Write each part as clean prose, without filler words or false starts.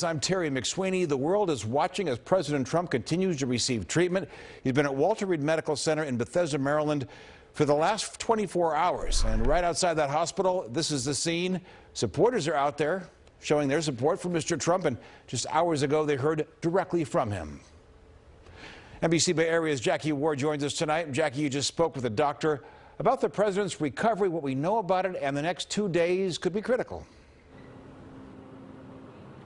I'm Terry McSweeney. The world is watching as President Trump continues to receive treatment. He's been at Walter Reed Medical Center in Bethesda, Maryland for the last 24 hours. And right outside that hospital, this is the scene. Supporters are out there showing their support for Mr. Trump, and just hours ago they heard directly from him. NBC Bay Area's Jackie Ward joins us tonight. Jackie, you just spoke with a doctor about the president's recovery, what we know about it, and the next 2 days could be critical.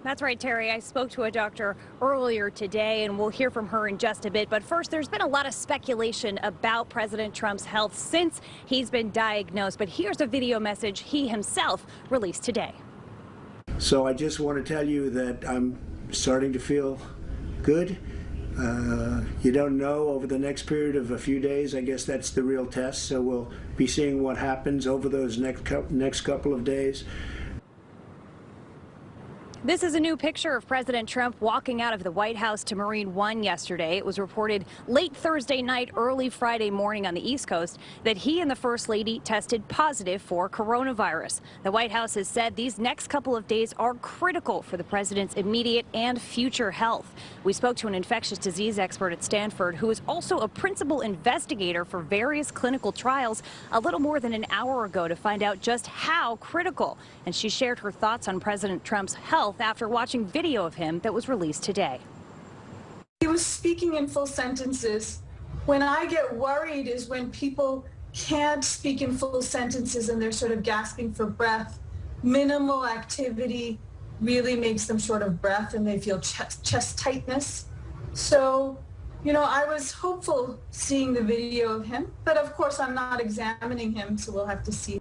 That's right, Terry. I spoke to a doctor earlier today, and we'll hear from her in just a bit. But first, there's been a lot of speculation about President Trump's health since he's been diagnosed. But here's a video message he himself released today. So I just want to tell you that I'm starting to feel good. You don't know over the next period of a few days. I guess that's the real test. So we'll be seeing what happens over those next couple of days. This is a new picture of President Trump walking out of the White House to Marine One yesterday. It was reported late Thursday night, early Friday morning on the East Coast that he and the First Lady tested positive for coronavirus. The White House has said these next couple of days are critical for the president's immediate and future health. We spoke to an infectious disease expert at Stanford who is also a principal investigator for various clinical trials a little more than an hour ago to find out just how critical. And she shared her thoughts on President Trump's health after watching video of him that was released today. He was speaking in full sentences. When I get worried is when people can't speak in full sentences and they're sort of gasping for breath. Minimal activity really makes them short of breath and they feel chest tightness. So, I was hopeful seeing the video of him, but of course I'm not examining him, so we'll have to see.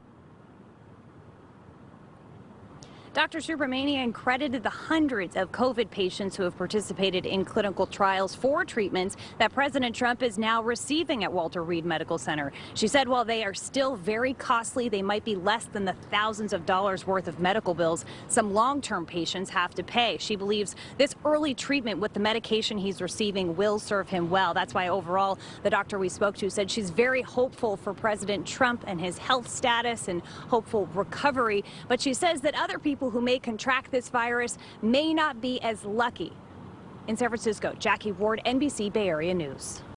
Dr. Subramanian credited the hundreds of COVID patients who have participated in clinical trials for treatments that President Trump is now receiving at Walter Reed Medical Center. She said while they are still very costly, they might be less than the thousands of dollars worth of medical bills some long-term patients have to pay. She believes this early treatment with the medication he's receiving will serve him well. That's why overall, the doctor we spoke to said she's very hopeful for President Trump and his health status and hopeful recovery. But she says that other people who may contract this virus may not be as lucky. In San Francisco, Jackie Ward, NBC Bay Area News.